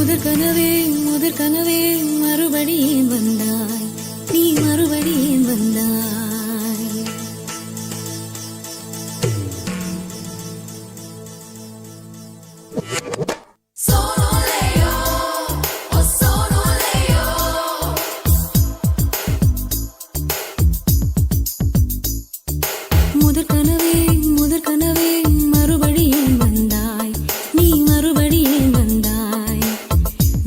முதற் கனவே மறுபடியும் வந்தாய், நீ மறுபடியும் வந்தாய். முதற் கனவே மறுபடியும் வந்தாய், நீ மறுபடியும் வந்தாய்.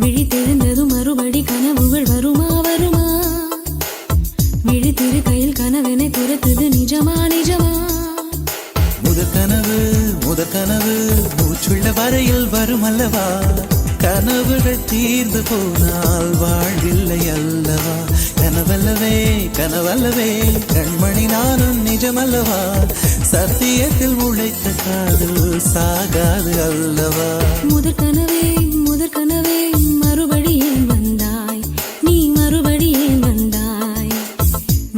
விழித்தெழுந்ததும் மறுபடி கனவுகள் வருமா வருமா? விழித்திரு கையில் கனவெனை துரத்துது நிஜமா நிஜமா? முதற் கனவு மூச்சுள்ள வரையில் வரும் அல்லவா? கனவுகள் தீர்ந்து போனால் வாழ்வில்லை அல்லவா? கனவல்லவே கண்மணி நானும் நிஜமல்லவா? சத்தியத்தில் உழைத்த காதல் சாகாது அல்லவா? முதற் கனவே மறுபடியும் வந்தாய், நீ மறுபடியும் வந்தாய்.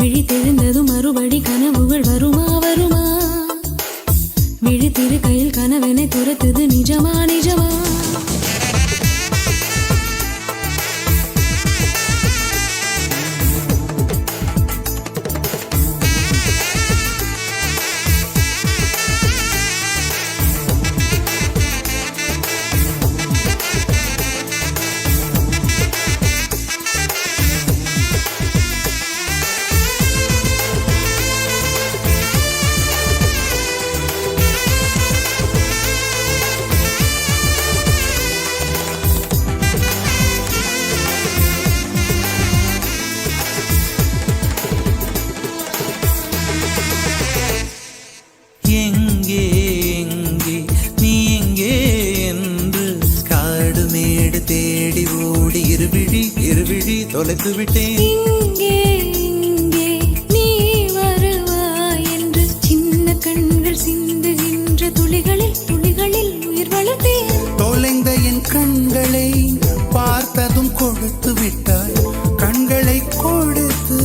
விழித்தெழுந்ததும் மறுபடி கனவுகள் வருமா வருமா? விழித்திரு கையில் கனவெனை துரத்துது நிஜமா நிஜமா? எங்கே நீ எங்கே என்று காடு மேடு தேடி ஓடி இருவிழி தொலைத்து விட்டேன். இங்கே நீ வருவாய் என்று சின்ன கண்கள் சிந்துகின்ற துளிகளில் உயிர் வளர்த்தேன். தொலைந்த என் கண்களை பார்த்ததும் கொடுத்து விட்டாய், கண்களை கொடுத்து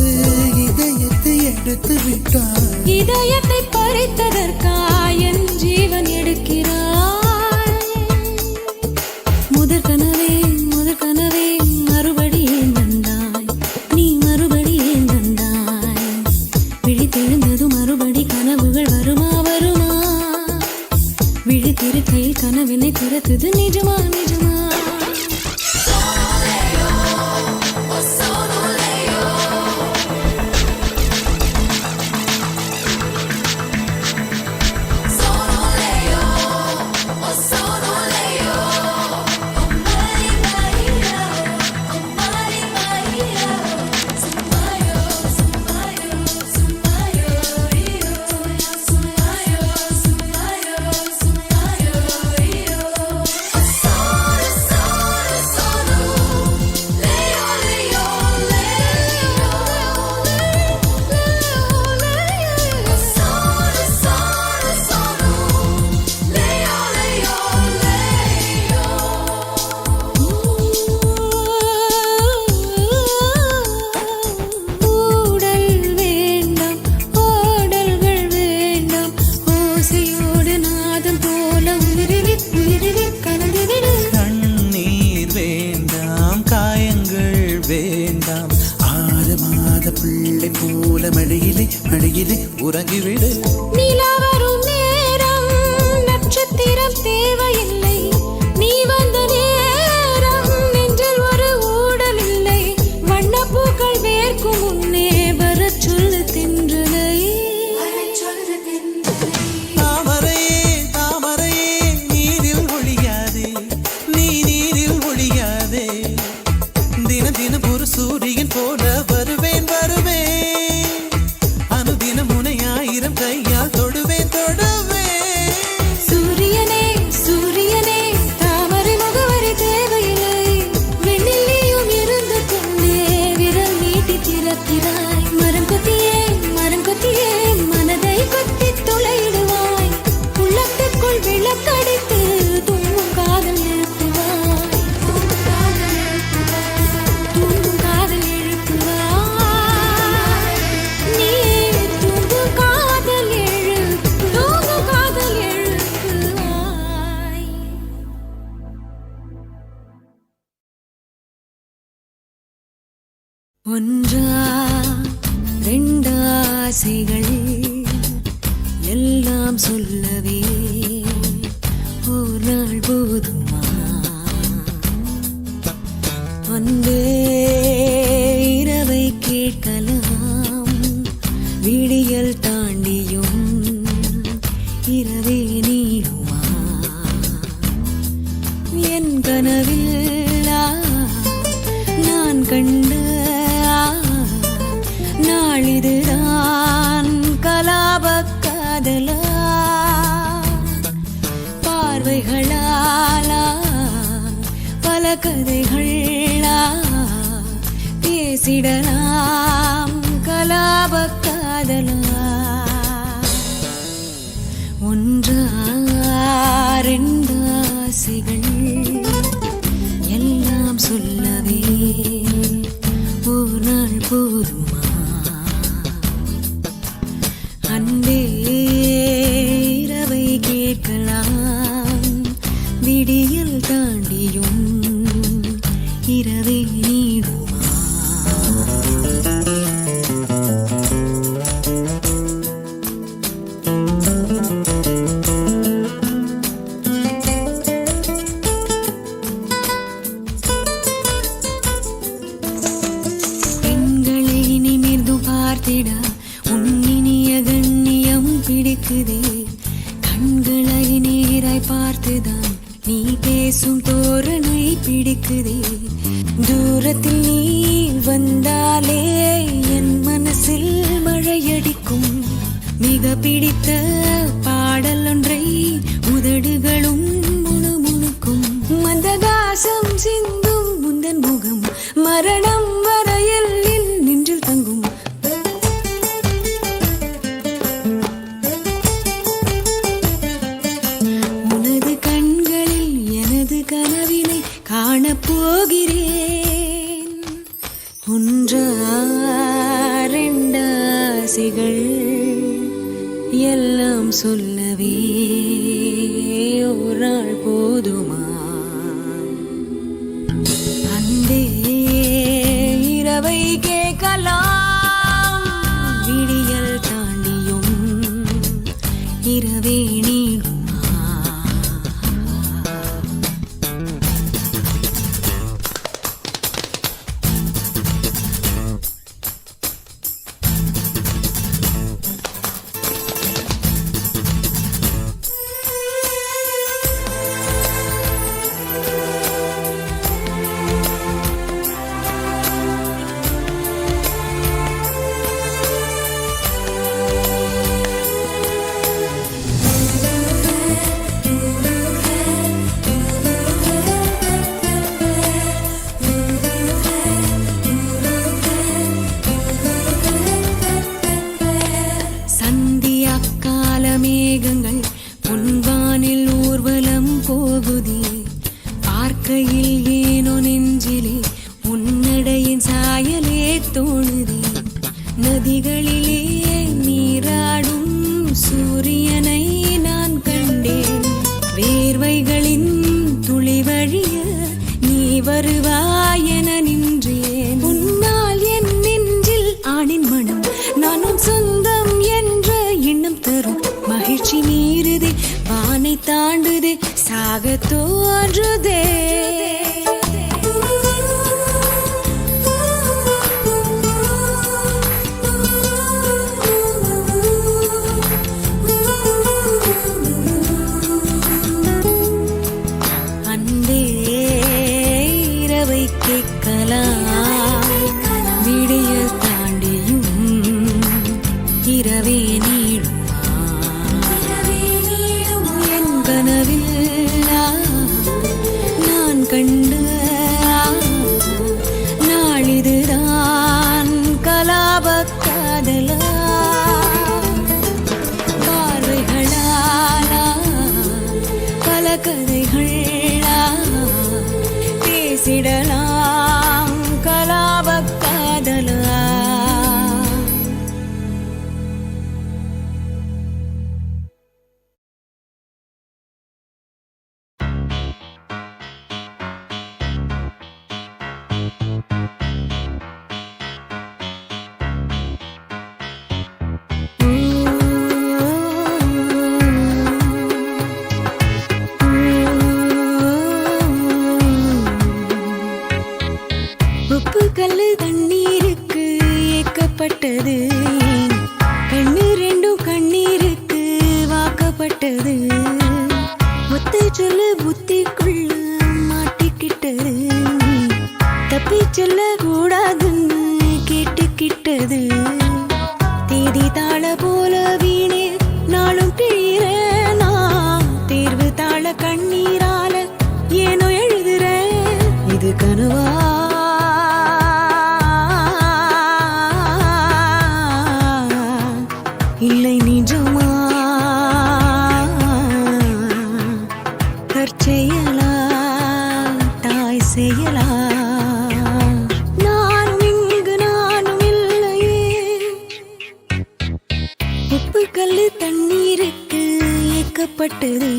இதயத்தை எடுத்து விட்டாய். இதயத்தை பறித்ததற்காய் என் ஜீவன் எடுக்கிறாய். முதற் கனவே மறுபடியும் வந்தாய், நீ மறுபடியும் வந்தாய். விழித்தெழுந்ததும் மறுபடி கனவுகள் வருமா வருமா? விழித்திரு கையில் கனவினை துரத்துது நிஜமா நிஜமா? வேண்டாம் 6 மாத பிள்ளை போல மடியிலே உறங்கிவிடு. நிலா வரும் நேரம் நட்சத்திரம் தேவையில்லை, நீ வந்த நேரம் நெஞ்சில் ஒரு ஊடல் இல்லை. வண்ணப்பூக்கள் வேர்க்கும் முன்னே வரச் சொல்லு தென்றலை. தாமரையே நீரில் ஒழியாதே, நீ நீரில் ஒழியாதே. தினம் ஒரு சூரியன் போல வருவேன் அனுதினம் உன்னை 1000 கையால் தொடுவேன். சூரியனே ஒன்றா ரெண்டாசைகள் எல்லாம் சொல்லவே ஒரு நாள் போதுமா அன்பே இரவை கேட்கலாம் விடியல் தாண்டியும் இரவே நீடுமா என் கனவில் நான் கண்ட நாளிதுதான் கலாப காதலா பார்வைகளாலா பல கதைகளா பேசிடலாம் கலாப காதலா ஒன்றா ரெண்டாசைகள் எல்லாம் சொல்லவே ஒரு நாள் போதுமா அன்பே இரவை கேட்கலாம் விடியல் தாண்டியும் இரவை நீடுமா பெண்களை நிமிர்ந்து பார்த்திட உன்னினிய கண்ணியம் பிடிக்குதே கண்களை நேராய் பார்த்துதான் நீ பேசும் தோரணை பிடிக்குதே தூரத்தில் நீ வந்தாலே என் மனசில் மழையடிக்கும் மிக பிடித்த பாடல் ஒன்றை உதடுகளும் முணுமுணுக்கும் மந்தகாசம் சிந்தும் முந்தன் முகம் மரணம் வரையில் நின்றில் தங்கும் உனது கண்களில் எனது கனவினை காணப்போகிறேன் ஒன்றா ரெண்டாசைகள் எல்லாம் சொல்லவே ஒரு நாள் போதுமா அன்பே இரவை கேட்கலாம் விடியல் தாண்டியும் இரவே நீடுமா சந்தியாக்கால மேகங்கள் பொன்வானில் ஊர்வலம் போகுதே பார்க்கையில் ஏனோ நெஞ்சிலே உன்னடையின் சாயலே தோணுதே நதிகளிலே நீராடும் சூரியனை நான் கண்டேன் வேர்வைகளின் துளி வழிய நீ வருவாய் என நின்றேன் உன்னால் என் நெஞ்சில் ஆணின் மனம் நானும் சொந்தம் என்ற எண்ணம் தரும் மகிழ்ச்சி மீறுதே வானை தாண்டுதே சாக தோன்றுதே அன்பே இரவை கேட்கலாம் விடியல் தாண்டியும் இரவே நீடுமா என் கனவில் நான் கண்ட நாளிதுதான் கலாப காதலா பார்வைகளாலா பல கதைகளா பேசிடலாம் கலாப காதலா வாக்கப்பட்டது ஒத்தை சொல்லு புத்திக்குள்ள மாட்டிக்கிட்டது தப்பி செல்ல கூடாதுன்னு கேட்டுக்கிட்டது தேதி தாள போல வீணே நாளும் கிழிற நான் தேர்வு தாள கண்ணீரால ஏனோ எழுதுற இது கனவா இல்லை நிஜமா தற்செயலா தாய் செயலா நானும் இங்கு நானும் இல்லையே உப்பு கல்லு தண்ணீருக்கு ஏக்கப்பட்டது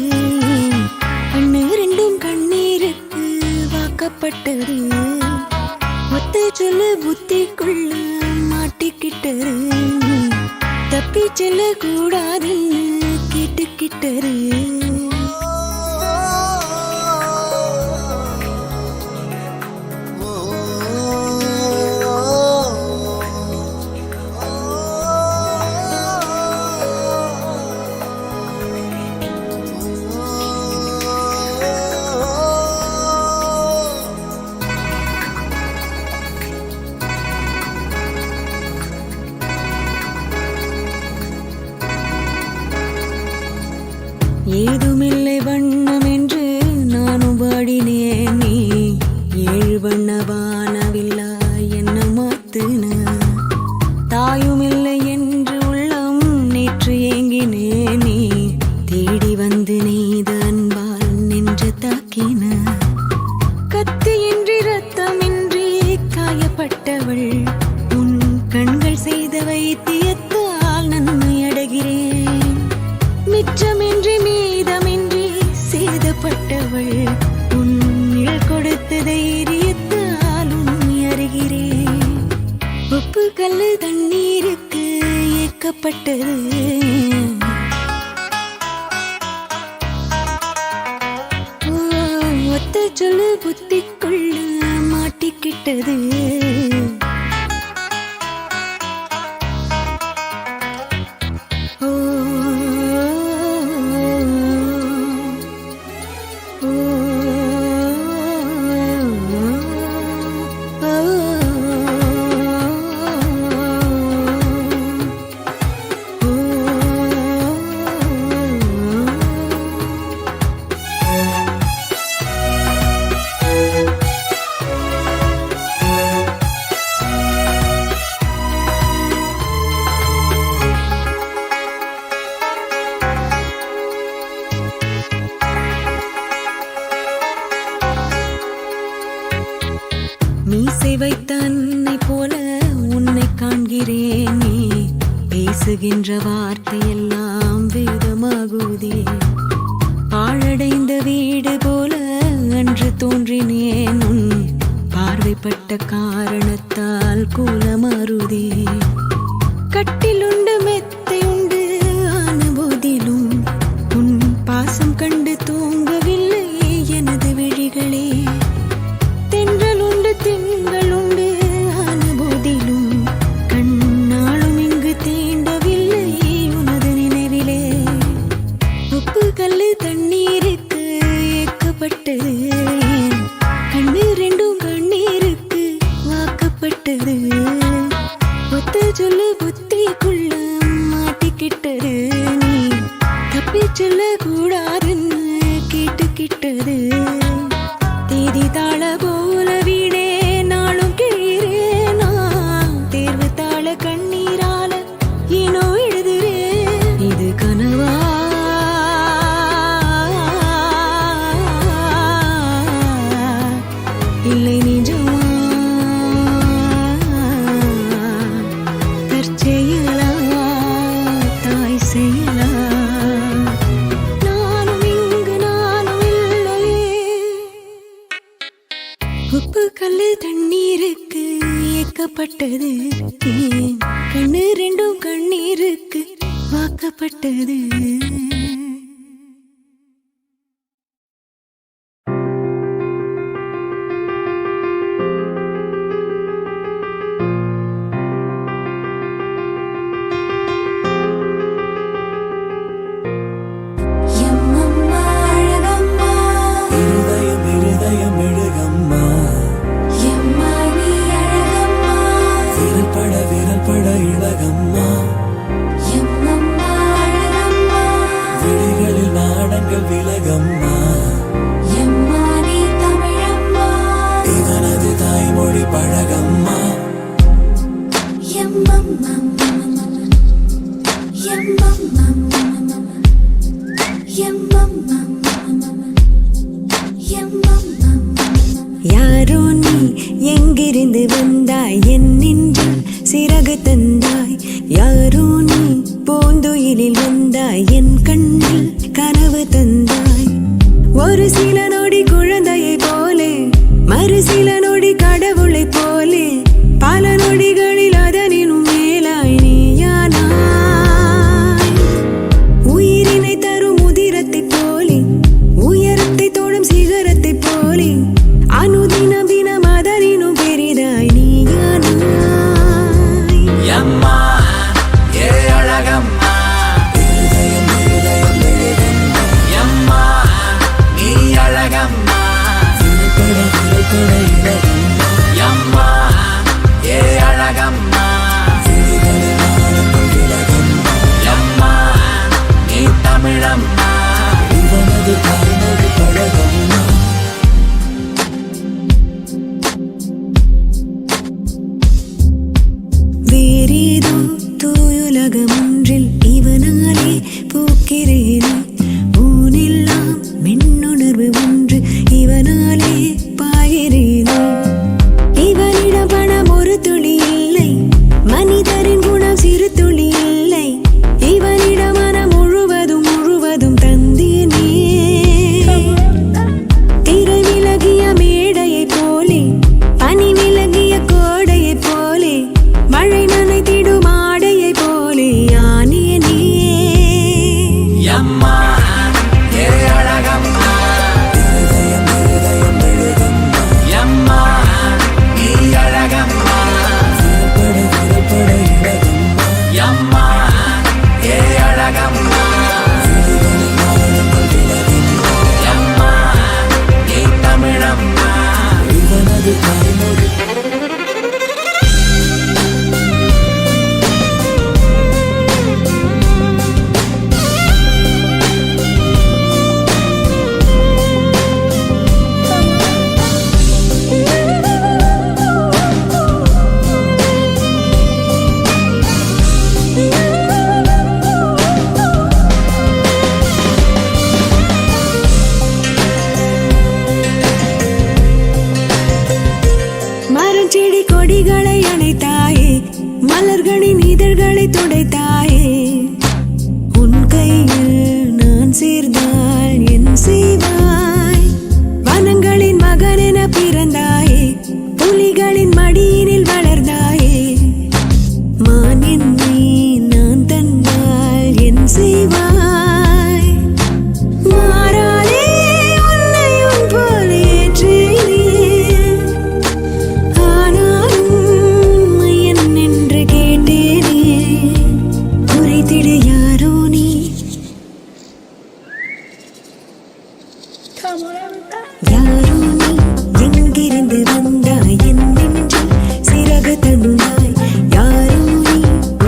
கண்ணு ரெண்டும் கண்ணீருக்கு வாக்கப்பட்டது ஒத்தை சொல்லு புத்திக்குள்ள மாட்டிக்கிட்டது தப்பி செல்ல கூடாதுன்னு கேட்டுக்கிட்டது ஏதுமில்லை வண்ணம் என்று நானும் வாடினேன் நீ ஏழு வண்ண வானவில்லா என்ன மாத்துன தாயுமில்லை என்று உள்ளம் நேற்று ஏங்கினே நீ தேடி வந்து நெய்த அன்பால் நெஞ்ச தாக்கின கத்தியின்றி ரத்தமின்றி காயப்பட்டவள் உன் கண்கள் செய்த வைத்தியத்தால் நன்மை அடைகிறேன் மிச்சமின்றி மீதமின்றி சேதப்பட்டவள் உன்னில் கொடுத்த தைரியத்தால் உண்மை அறிகிறேன் உப்பு கல்லு தண்ணீருக்கு ஏக்கப்பட்டது ஒத்த சொல்லு புத்திக்குள்ள மாட்டிக்கிட்டது மீசை வைத்த அன்னை போல உன்னை காண்கிறேனே பேசுகின்ற வார்த்தையெல்லாம் வேதமாகுதே பாழடைந்த வீடு போல அன்று தோன்றினேன் உன் பார்வைப்பட்ட காரணத்தால் கூலமாறுதே கட்டிலுண்டு மெத்தை உண்டு ஆன போதிலும் உன் பாசம் கண்டு தூங்கவில்லை எனது விழிகளே தென்றலுண்டு திங்களுண்டு ஆன போதிலும் கண்ணாலும் இங்கு தீண்டவில்லை உனது நினைவிலே உப்பு கல்லு தண்ணீருக்கு ஏக்கப்பட்டது கண்ணு ரெண்டும் கண்ணீருக்கு வாக்கப்பட்டது ஒத்த சொல்லு புத்திக்குள்ள மாட்டிக்கிட்டது நீ தப்பி சொல்ல கூடாதுன்னு கேட்டுக்கிட்டது தேதி தாள போல வீடே நாளும் கிழிறேனா தேர்வு தாள கண்ணீரால ஏனோ எழுதுறே இது கனவா இல்லை நிஜமா தற்செயலா தாய் செயலா நானும் இங்கு நானும் இல்லையே உப்பு கல்லு தண்ணீருக்கு ஏக்கப்பட்டது கண்ணு ரெண்டும் கண்ணீருக்கு வாக்கப்பட்டது யாரோ நீ எங்கிருந்து வந்தாய் என் நெஞ்சில் சிறகு தந்தாய் யாரோ நீ பூந்துயிலில் வந்தாய் என் கண்ணில் கனவு தந்தாய் ஒரு சில நொடி குழந்தையை போலே மறு சில நொடி கடவுளை போலே பல நொடிகளில் அதனினும் மேலாய் நீயானாய் உயிரினை தரும் உதிரத்தை போலே உயரத்தை தோடும் சிகரத்தை போலே அனுதினம் தினம் அதனினும் பெரிதாய் நீயானாய் அம்மா ஏ அழகம்மா அம்மா நீ அழகம்மா அம்மா ஏ அழகம்மா அம்மா நீ தமிழம்மா இவனது தாய்மொழி பழகம்மா வேறேதோ தூயுலகம் ஒன்றில் இவனாலே பூக்கிறேனே ஊனெல்லாம் மின்னுணர்வு ஒன்று இவனாலே பாயிறேனே இவனிடம் பணம் ஒரு துளி இல்லை மனிதரின் குணம் சிறு துளி இல்லை இவனிடம் மனம் முழுவதும் முழுவதும் தந்தேனே திரை விலகிய மேடையை போலே பனி விலகிய கோடையை போலே மழை நனைத்திடும் ஆடையை போலே ஆனேனே அம்மா ஏ அழகம்மா அம்மா நீ அழகம்மா அம்மா ஏ அழகம்மா அம்மா நீ தமிழம்மா இவனது தாய்மொழி மரஞ்செடி கொடிகளை அணைத்தாயே மலர்களின் இதழ்களை துடைத்தாயே உன் கையில் நான் சேர்ந்தால் என் செய்வாய் வனங்களின் மகனென பிறந்தாயே புலிகளின் மடியினில் வளர்ந்தாயே மான் என்னை நான் தந்தால் என் செய்வாய் மாறாதே உன்னை உன் போல ஏற்றேனே ஆனாலும் என்னென்று கேட்டேனே குறைத்திட யாரோ நீ யாரோ நீ எங்கிருந்து வந்தாய் என் நெஞ்சில் சிறகு தந்தாய் யாரோ நீ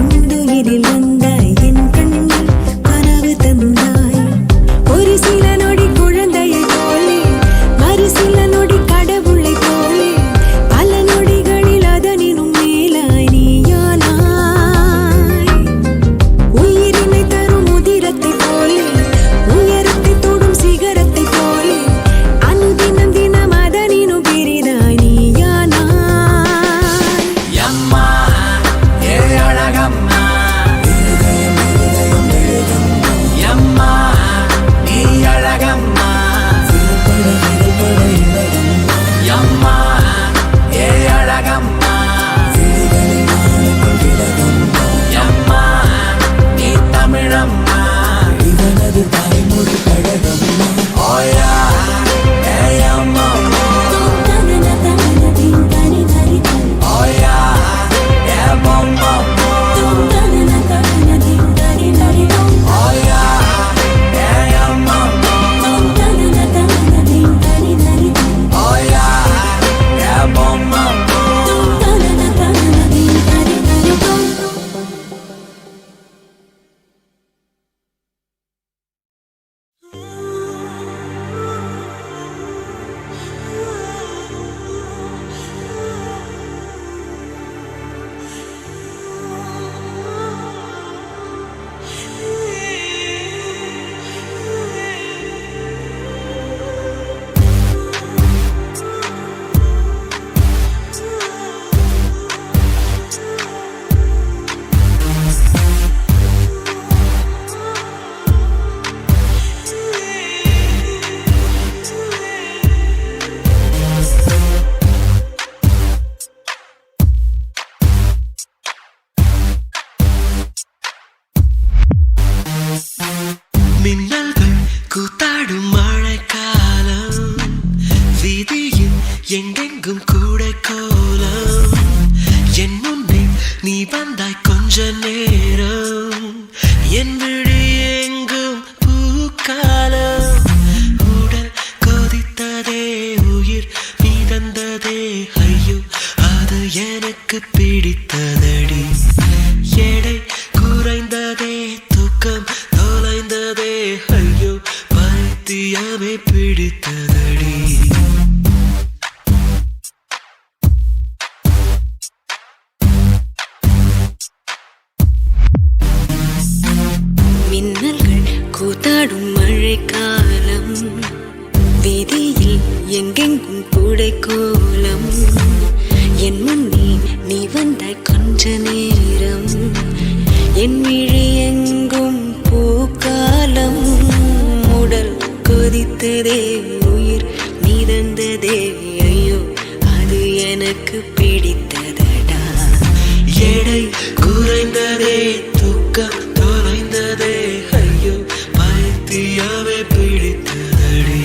உந்துயிரில் வந்தாய் என் கண்ணில் கனவு தந்தாய் ஒரு சில நொடி குழந்தையை போலே மறு சில நொடி கடவுளை போலே பல நொடிகளில் அதனினும் மேலாய் நீயானாய் உயிரினை தரும் மின்னல்கள் கூத்தாடும் மழைக்காலம் வீதியில் எங்கெங்கும் கூட கோலம் என் முன்னே நீ வந்தாய் கொஞ்ச நேரம் என் விழி எங்கும் பூக்காலம் உடல் கொதித்ததே உயிர் மிதந்ததே ஐயோ அது எனக்கு பிடித்ததடி எடை குறைந்ததே தூக்கம் தொலைந்ததே ஐயோ பைத்தியமே பிடித்ததடி மின்னல்கள் கூத்தாடும் மழைக்காலம் வீதியில் எங்கெங்கும் கூடை கோலம் என் முன்னே நீ வந்தாய் கொஞ்ச நேரம் என் விழி எங்கும் பூக்காலம் உடல் கொதித்ததே உயிர் மிதந்ததே ஐயோ அது எனக்கு பிடித்ததடா எடை குறைந்ததே தூக்கம் தொலைந்ததே ஐயோ பைத்தியமே பிடித்ததடி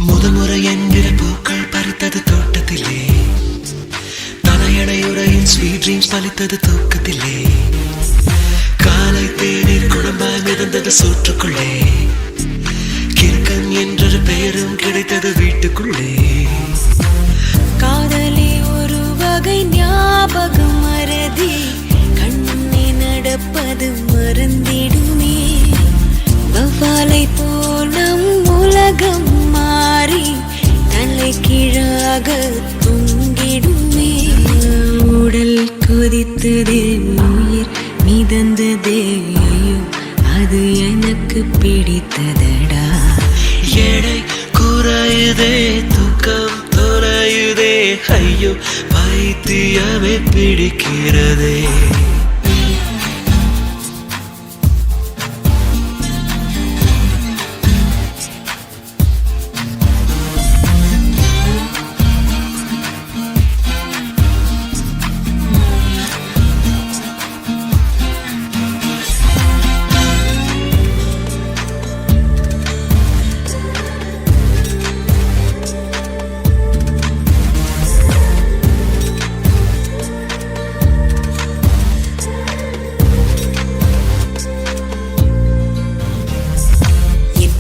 முதல்முறை என்கிற பூக்கள் பறித்தது தோட்டத்திலே தலையணையுறையில் ஸ்வீட் ட்ரீம்ஸ் பலித்தது தூக்கத்திலே காலை தேநீர் குழம்பாய் மிதந்தது சோற்றுக்குள்ளே கிறுக்கன் என்றொரு பெயரும் கிடைத்தது வீட்டுக்குள்ளே காதலே ஒரு வகை ஞாபகம் மறதி கண்ணே நடப்பது மறந்திடுமே வவ்வாலை போல் நம் உலகம் மாறி தலை கீழாக தொங்கிடுமே உடல் கொதித்ததே உயிர் மிதந்ததே ஐயோ அது எனக்கு பிடித்ததடா எடை குறையுதே தூக்கம் தொலையுதே ஐயோ பைத்தியமே பிடிக்கிறதே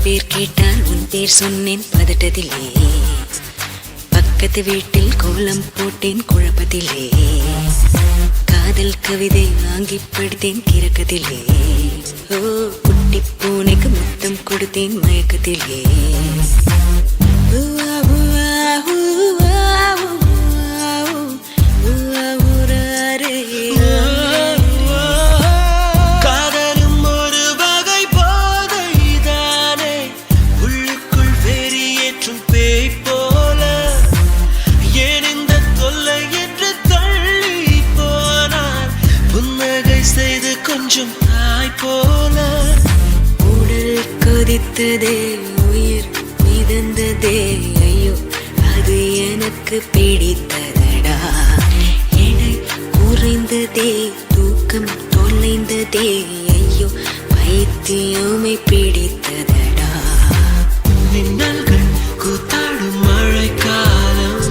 பேர் கேட்டால் உன் பேர் சொன்னேன் பதட்டத்திலே பக்கத்து வீட்டில் கோலம் போட்டேன் குழப்பத்திலே காதல் கவிதை வாங்கி படித்தேன் கிறக்கத்திலே ஓ குட்டி பூனைக்கு முத்தம் கொடுத்தேன் மயக்கத்திலே ஊவா, ஊவா, ஊவா, ஊவா, ஊவா, ஊராரே. காதலும் ஒரு வகை போதைதானே உள்ளுக்குள் வெறியேற்றும் பேய் போல ஏன் இந்த தொல்லை என்று தள்ளி போனார் புன்னகை செய்து கொஞ்சம் தாய் போல உடல் கொதித்ததே உயிர் மிதந்ததே ஐயோ அது எனக்கு பிடித்ததடா எடை குறைந்ததே தூக்கம் தொலைந்ததே ஐயோ பைத்தியமே பிடித்ததடா மின்னல்கள் கூத்தாடும் மழைக்காலம்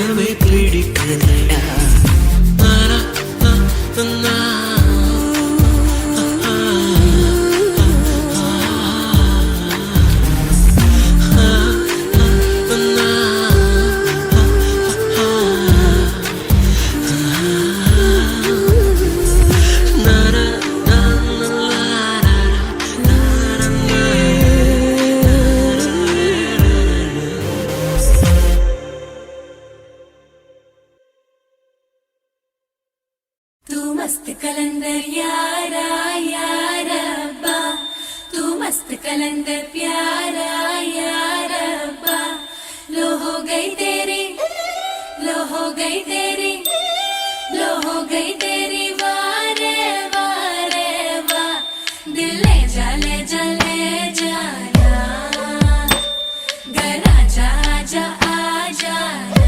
இதயமே பிடிக்குதடா. நானா, நா, तू मस्त कलंदर यारा यारा अब्बा, तू मस्त कलंदर प्यारा यारा अब्बा, लो हो गई तेरी, लो हो गई तेरी, लो हो गई तेरी वारे वारे वा, दिल ले जा ले जा ले जाना, घर आजा आजा आ जाना.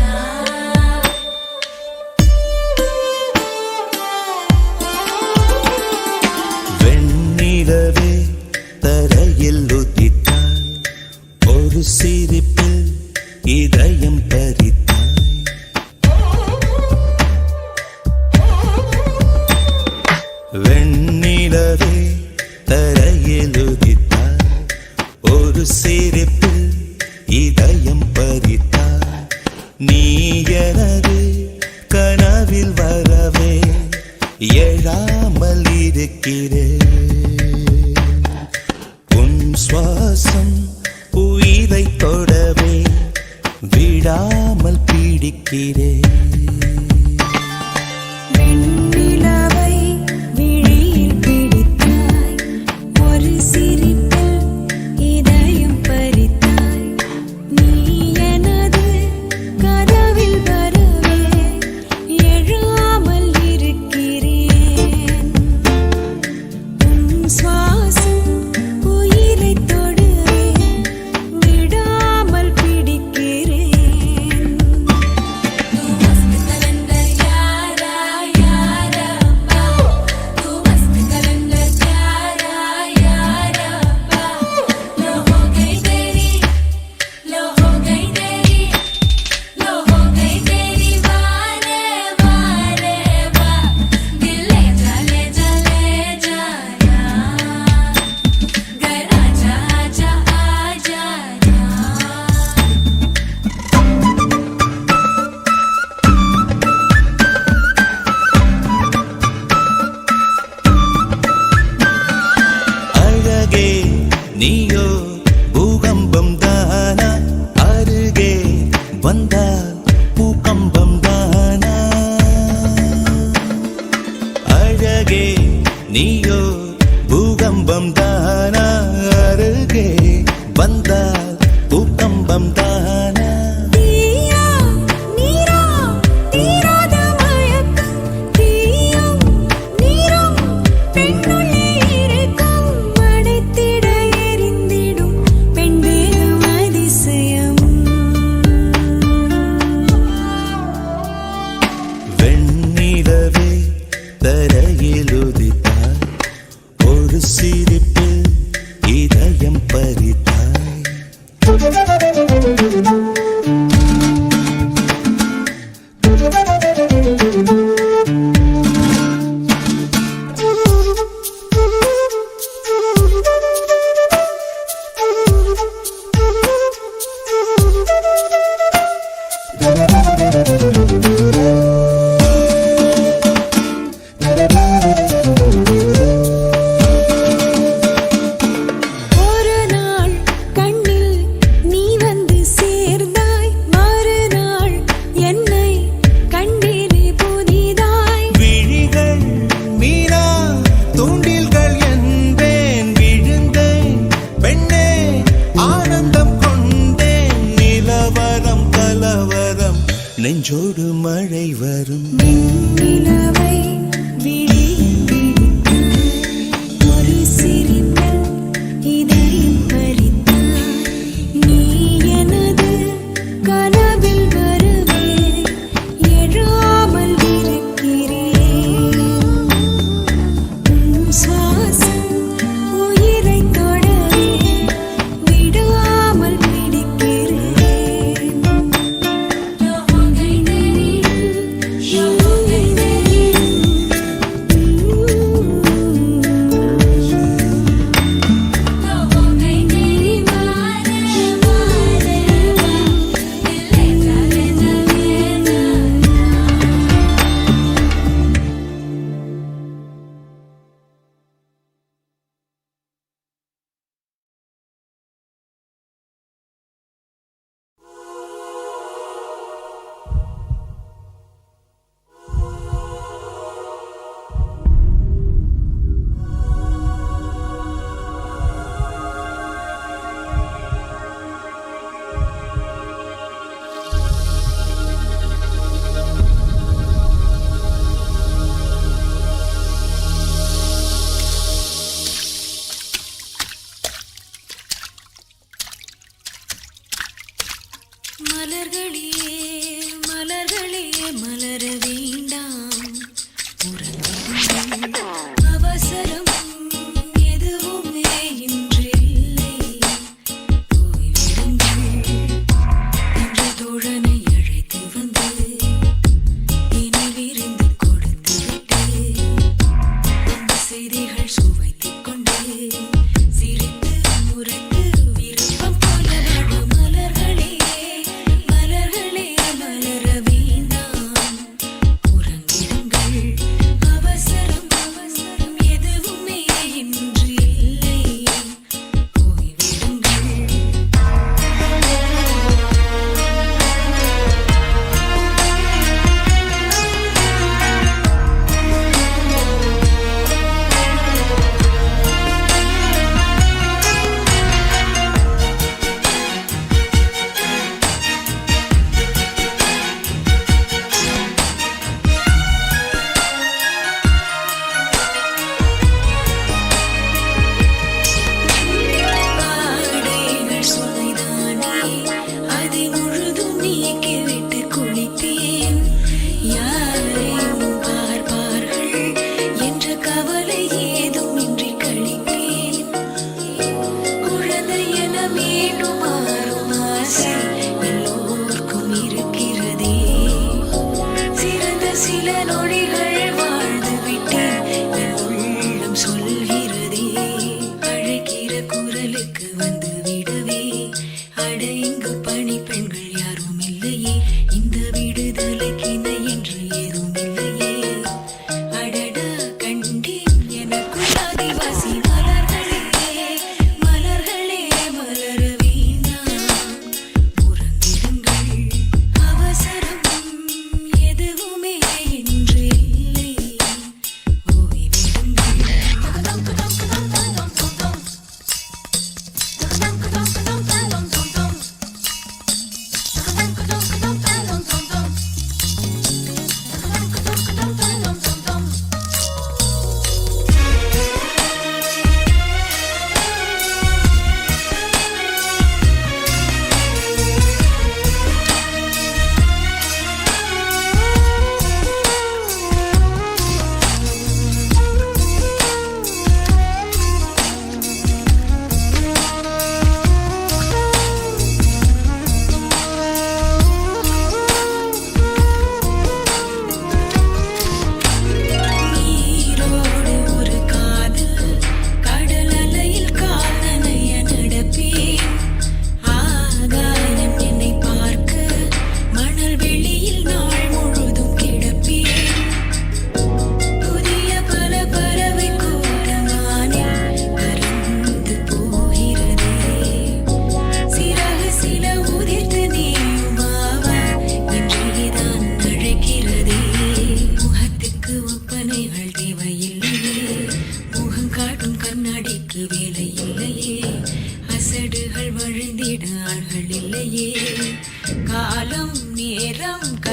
வெண்ணிலவே தரையில் உதித்தாய், ஒரு சிரிப்பில் இதயம் பறித்தாய். வெண்ணிலவே தரையில் உதித்தாய், ஒரு சிரிப்பில் இதயம் பறித்தாய். நீ எனது கனவில் வரவே எழாமல் இருக்கிறேன். உன் சுவாசம் உயிரை தொடவே விடாமல் பிடிக்கிறேன். வெண்ணிலவை விழியில் பிடித்தாய், ஒரு சிரிப்பில் இதயம் பறித்தாய். நீ எனது கதவில் வரவே எழாமல் இருக்கிறேன். உன் சுவாசம் உயிரை தொடவே விடாமல் பிடிக்கிறேன். तू मस्त कलंदर यारा यारा अब्बा, तू मस्त कलंदर प्यारा यारा अब्बा, लो हो गई तेरी, लो हो गई तेरी, लो हो गई तेरी वारे वारे वा, दिल ले जा ले जा ले जाना, घर आजा आजा आ जाना. அழகே நீயோ பூகம்பம் தானா, அருகே வந்தால் பூகம்பம் தானா. அழகே நீயோ பூகம்பம் தானா, அருகே வந்தால் பூகம்பம் தானா. தீயா நீரா தீராத மயக்கம், தீயும் நீரும் பெண்ணுள்ளே இருக்கும், மடைத்திட எரிந்திடும் பெண் தேகம் அதிசயம். வெண்ணிலவே தரையில் உதித்தாய், ஒரு சிரிப்பில் இதயம் பறித்தாய். ஒரு நாள் கண்ணில் நீ வந்து சேர்ந்தாய், மறுநாள் என்னை கண்டேனே புதிதாய். விழிகள் மீனா தூண்டில்கள் என்பேன், விழுந்தேன் பெண்ணே ஆனந்தம் கொண்டேன். நிலவரம் கலவரம் நெஞ்சோடு மழை வரும். வெண்ணிலவை விழியில் பிடித்தாய், ஒரு சிரிப்பில் இதயம் பறித்தாய். நீ எனது கனவில் வரவே எழாமல் இருக்கிறேன். உன் சுவாசம் உயிரை தொடவே விடாமல் பிடிக்கிறேன். लो हो गई तेरी,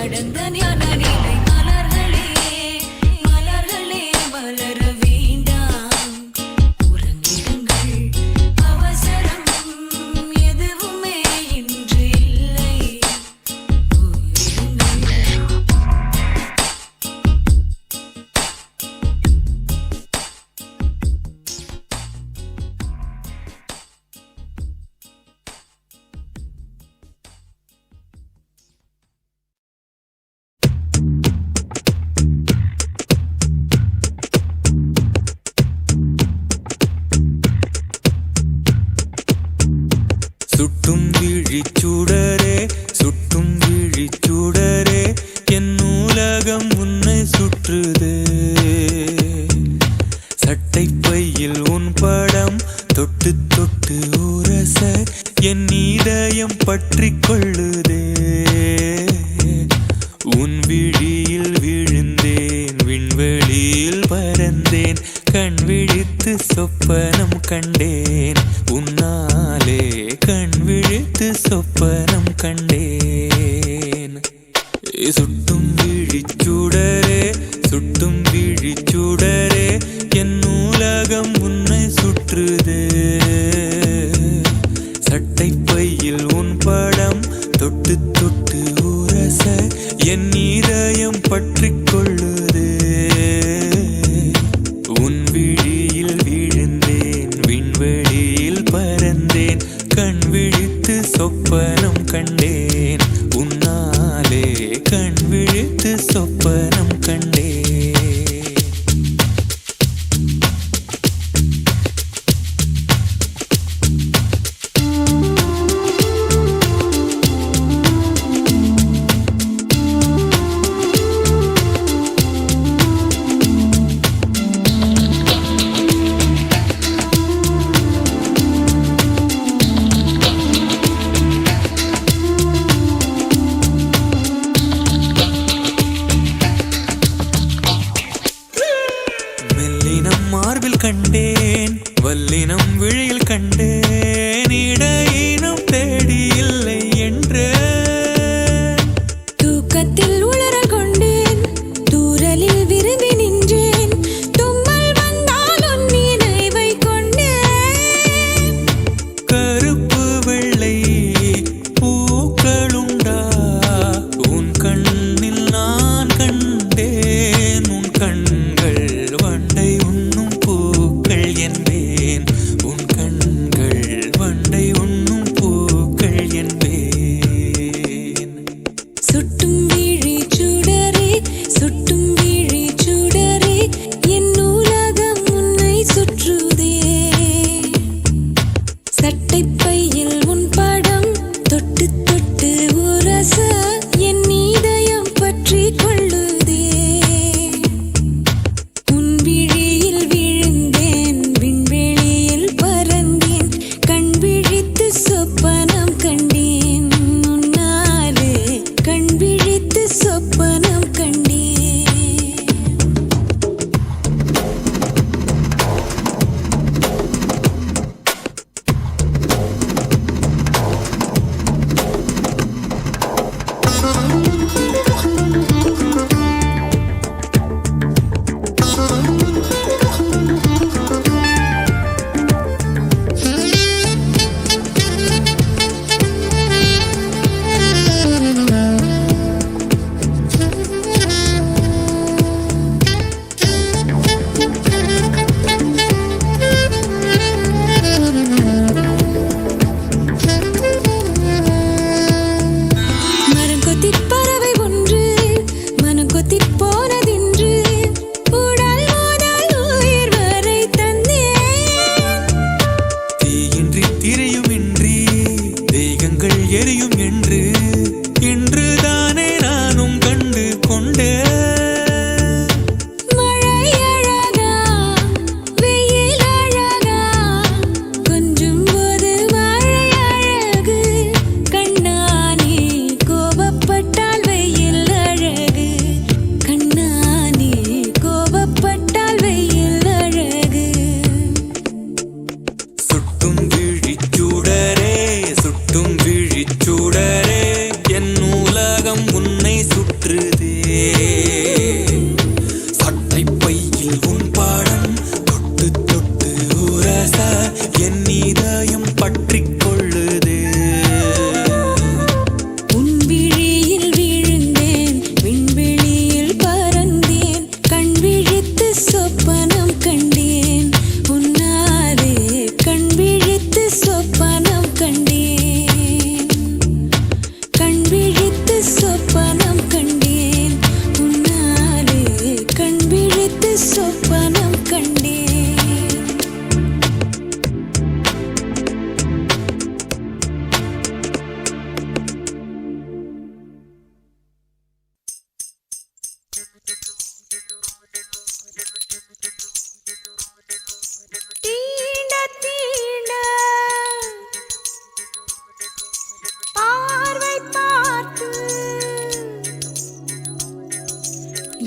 கடந்த ஞான நிலை மலர்களே மலர்களே மலர வேண்டாம் உறங்கிடுங்கள் அவசரம் எதுவுமே இன்று இல்லை போய்விடுங்கள் சுட்டும் விழிச்சுடரே சுட்டும் விழிச்சுடரே என் நூலகம் உன்னை சுற்றுதே சட்டை பையில் உன் படம் தொட்டு தொட்டு உரச என் இதயம் பற்றி கொள்ளுதே உன் விழியில் விழுந்தேன் விண்வெளியில் பறந்தேன் கண் விழித்து சொப்பனம் கண்டேன் உன்னாலே கண் விழித்து சொப்பனம் கண்டேன் சுட்டும் விழிச்சுடரே சுட்டும் விழிச்சுடரே என் நூலகம் உன்னை சுற்றுதே சட்டை பையில் உன் படம் தொட்டு தொட்டு உரச என் இதயம் பற்றி கொள்ளுதே உன் விழியில் விழுந்தேன் விண்வெளியில் பறந்தேன் கண் விழித்து சொப்பனம் கண்டேன் உன்னாலே கண் விழித்து சொப்பனம் கண்டேன் மெல்லினம் மார்பில் கண்டேன் வல்லினம் விழியில் கண்டேன் இடையினம் தேடி இல்லை என்று தூக்கத்தில் உளறல் கொண்டேன் தூரலில் விரும்பி நின்றேன் தும்மல் வந்தால் உன் நினைவை கொண்டேன் கருப்பு வெள்ளை பூக்களுண்டா உன் கண்ணில் நான் கண்டேன் உன் கண்கள் வண்டை உண்ணும் பூக்கள் என்பேன் உன்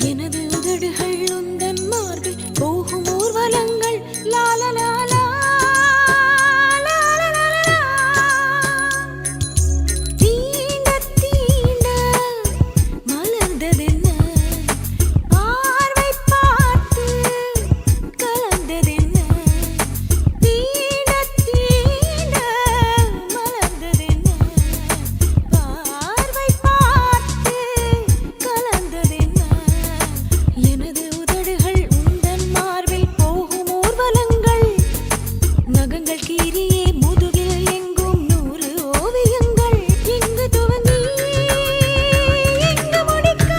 எனது உதடுகள் உந்தன் மார்பில் போகும் ஊர்வலங்கள் லாலலாலா தீண்ட தீண்ட மலர்ந்ததென்ன பார்வை பார்த்து கலந்ததென்ன தீண்ட தீண்ட மலர்ந்ததென்ன பார்வை பார்த்து கலந்ததென்ன எனது உதடுகள் உந்தன் மார்பில் போகும் ஊர்வலங்கள் நகங்கள் கீரியே முதுகில் எங்கும் 100 ஓவியங்கள் இங்கு துவங்கி இங்கு முடிக்க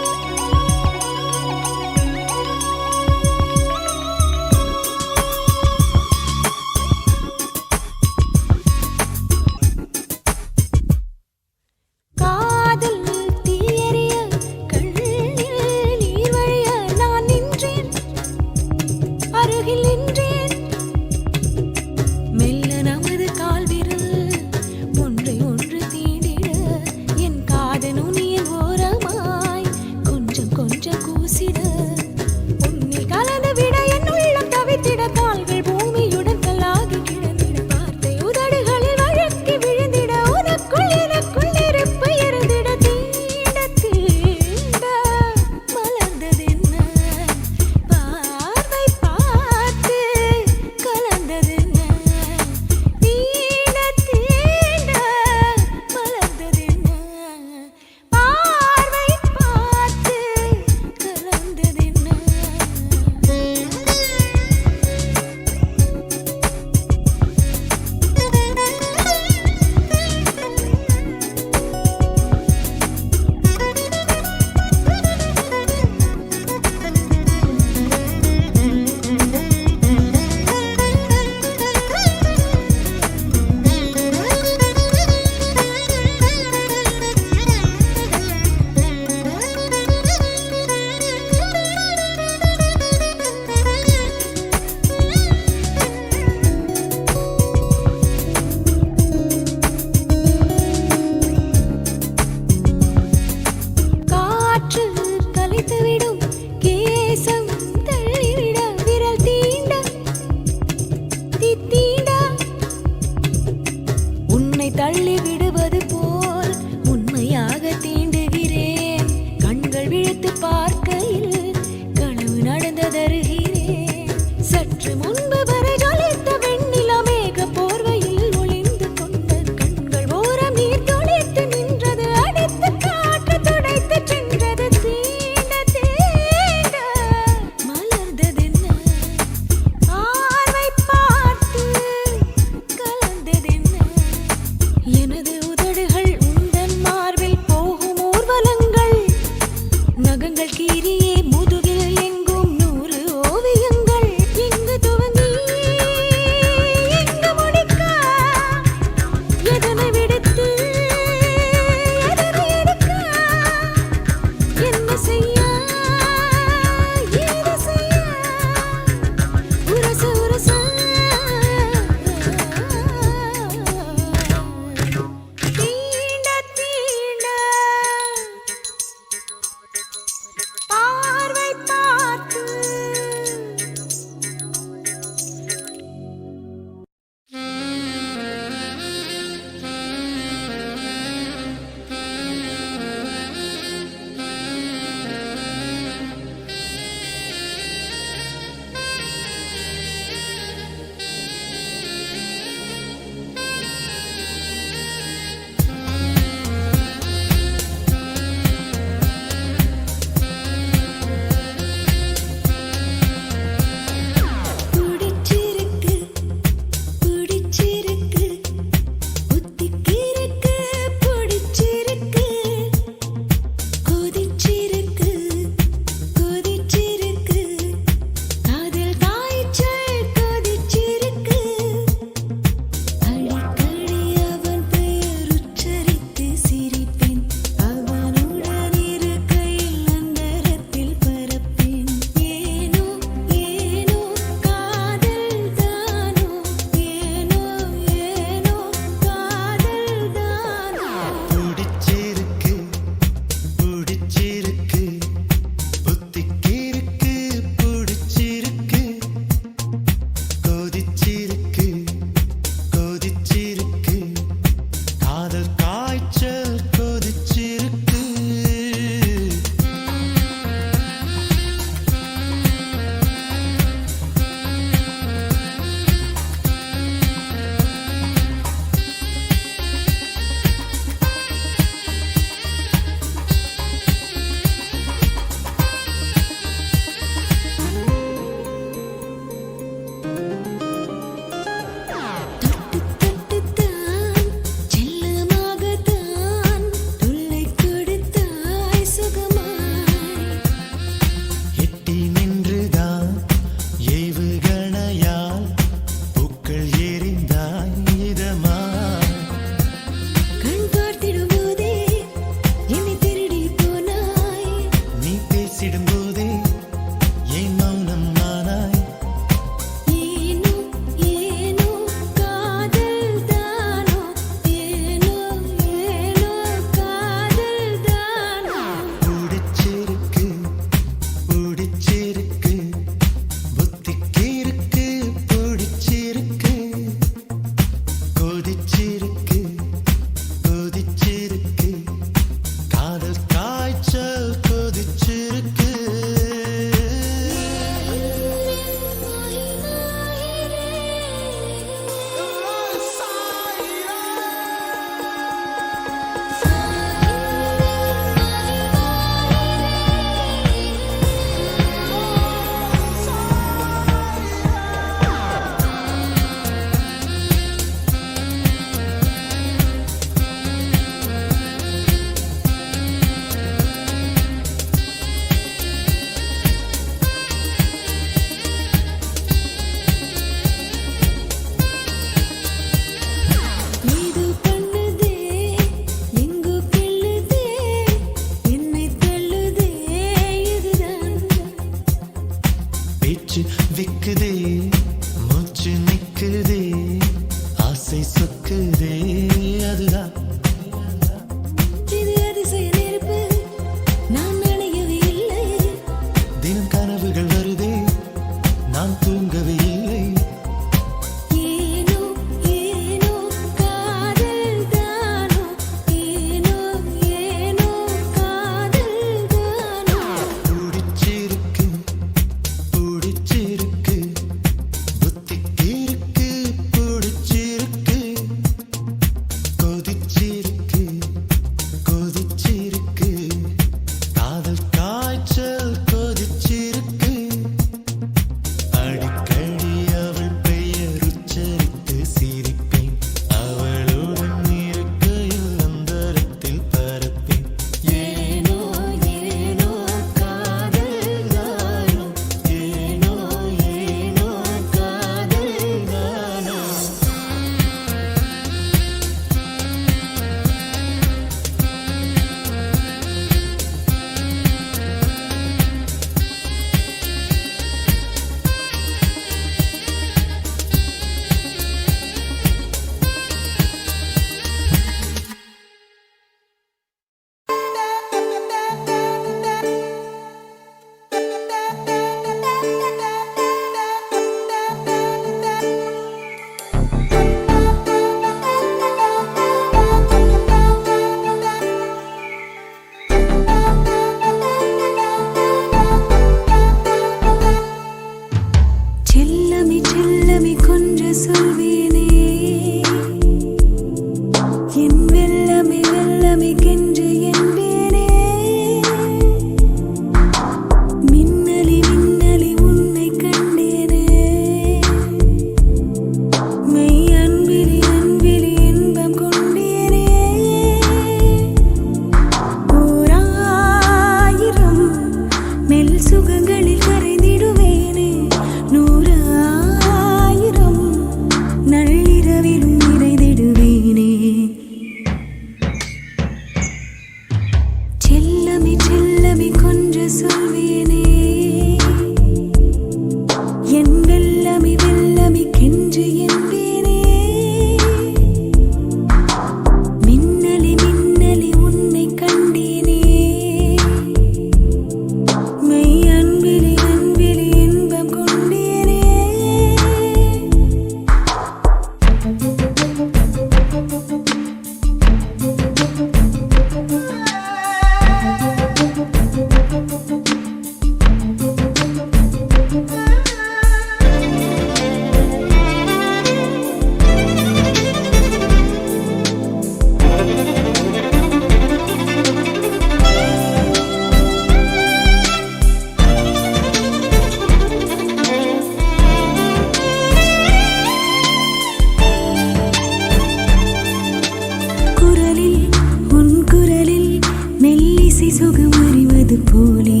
விடுதலை சுகம் அறிவது போலே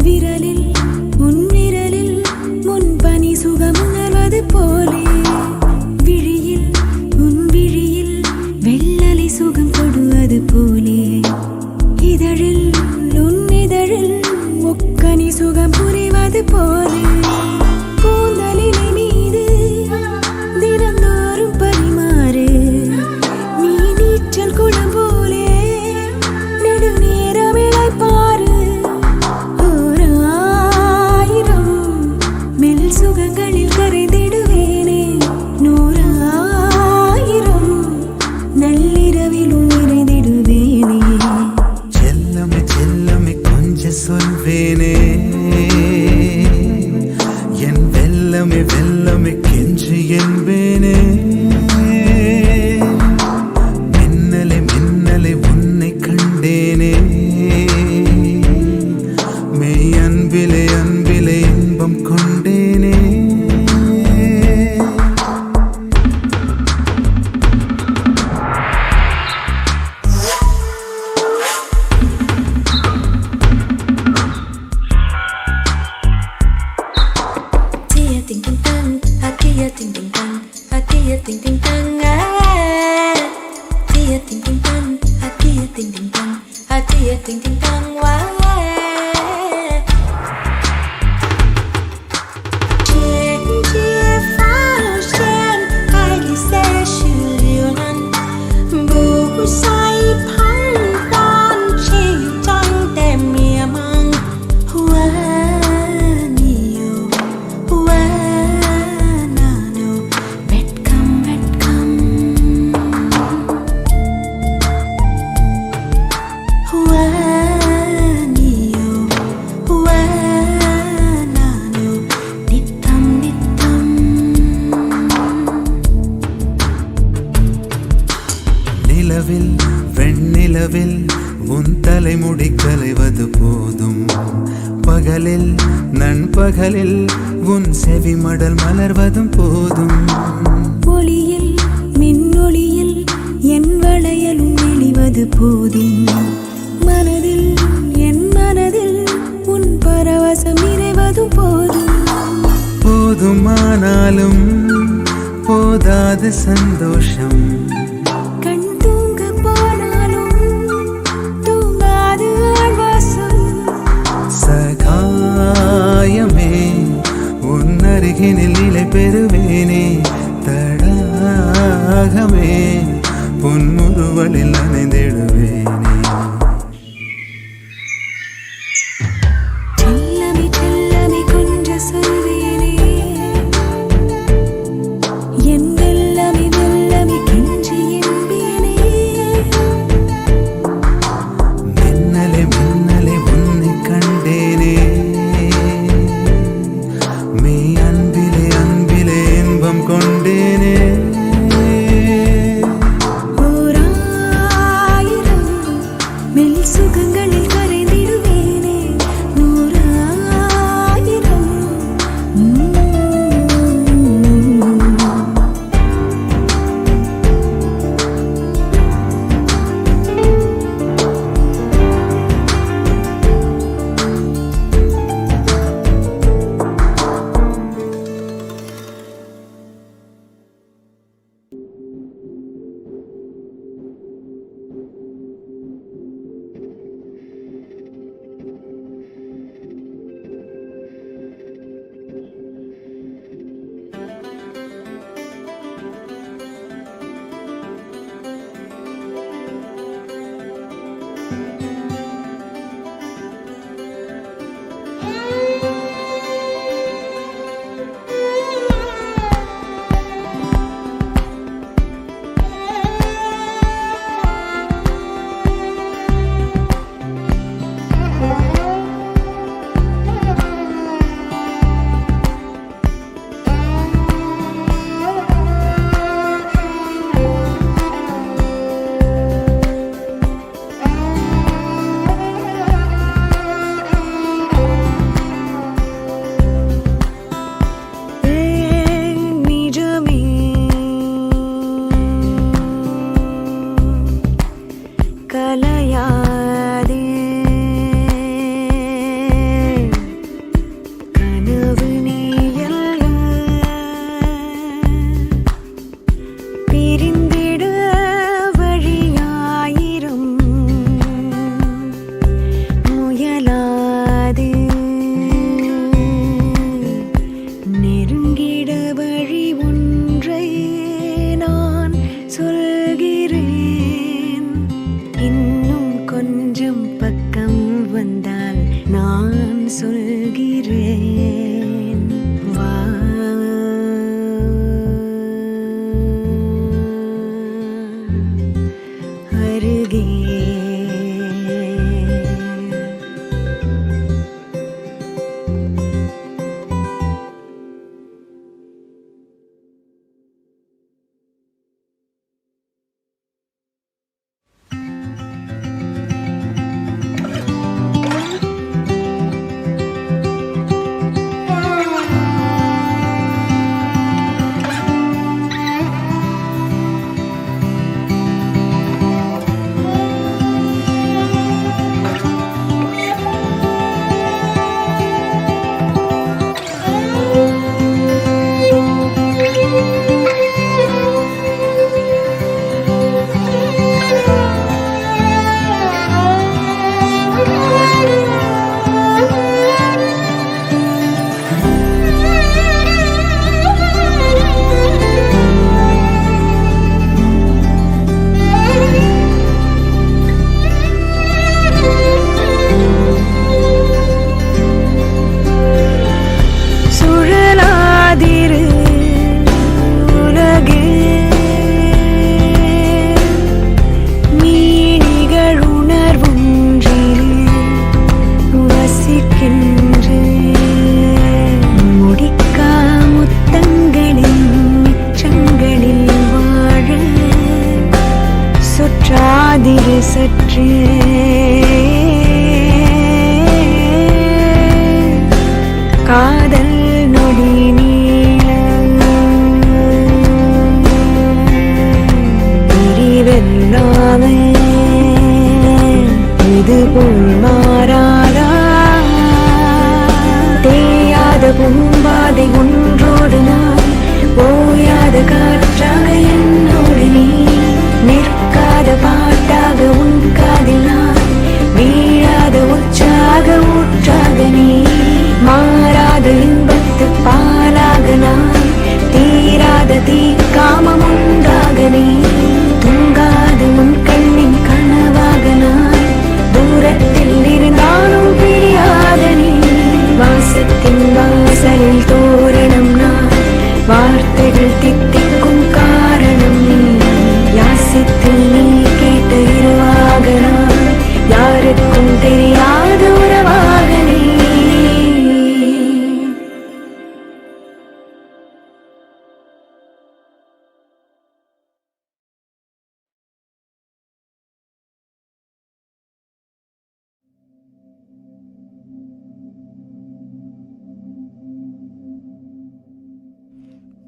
விரலில் உன் விரலில் முன்பனி சுகம் உணர்வது போலே விழியில் உன் விழியில் வெள்ளலை சுகம் தொடுவது போலே இதழில் உன் இதழில் முக்கனி சுகம் புரிவது போலே கூந்தலினை மீது தினந்தோறும் பரிமாறு நீ நீச்சல் குளம் போலே நெடுநேரம் இளைப்பாறு ஓர் ஆயிரம் மெல் சுகங்களில் கரைந்திடுவேனே 100,000 நள்ளிரவிலும் நிறைந்திடுவேனே செல்லமே செல்லமே கொஞ்சம் சொல்வேனே என் வெல்லமே வெல்லமே கெஞ்சு என்பேனே மின்னலே மின்னலே உன்னை கண்டேனே மெய் அன்பிலே அன்பிலே இன்பம் கொண்டேனே Tia ting ting tang, tia ting ting tang, tia ting ting tang, tia ting ting tang, tia ting ting tang, tia ting ting tang, நிலவில் வெண்ணிலவில் உன் தலைமுடி கலைவது போதும் பகலில் நண்பகலில் உன் செவிமடல் மலர்வதும் போதும் ஒளியில் மின்னொளியில் என் வளையலும் நெளிவது போதும் மனதில் என் மனதில் உன் பரவசம் நிறைவதும் போதும் போதுமானாலும் போதாத சந்தோஷம் கண் தூங்க போனாலும் தூங்காது ஆழ்வாசம் சகாயமே உன் அருகினில் நிலை பெறுவேனே தடாகமே பொன்முறுவலில் நனைந்திடுவேனே செல்லமே செல்லமே கொஞ்சம் சொல்வேனே என் வெல்லமே வெல்லமே கெஞ்சி என்பேனே மின்னலே மின்னலே உன்னை கண்டேனே மெய் அன்பிலே அன்பிலே இன்பம் கொண்டேனே ஓர் ஆயிரம் மெல் சுகங்களில் கரைந்திடுவேனே 100,000 கலையாதே சொல்கிறேன் வா அருகே சற்றே காதல் நொடி பிரிவெல்லாமே இது போல் மாறாதா தேயாத பூம்பாதை ஒன்றோடு நான் போயாத காற்றாக என்னோடு நீ நிற்காத பாட்டாக உன் காதில் நான் வீழாத உற்சாக ஊற்றாக நீ மாறாத இன்பத்து பாலாக நான் தீராத தீக்காமம் உண்டாக நீ தூங்காத உன் கண்ணின் கனவாக நான் தூரத்தில் இருந்தாலும் பிரியாத நீ வாசத்தின் வாசலில் தோரணம் நான் வார்த்தைகள் தித்திக்கும் காரணம் நீ யாசித்து நீ கேட்ட இரவாக நான் யாருக்கும் தெரியாத உறவாக நீ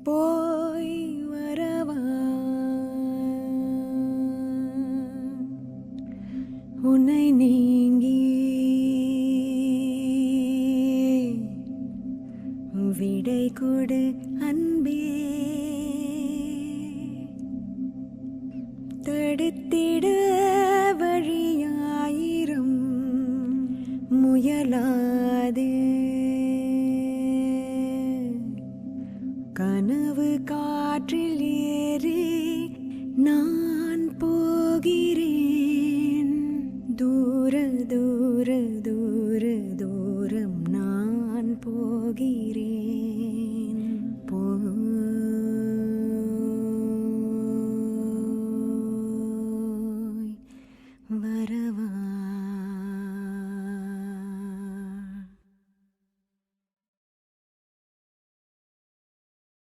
போய் வரவா உன்னை நீங்கி விடை கொடு அன்பே தடுத்திட வழியாயிரம் முயலா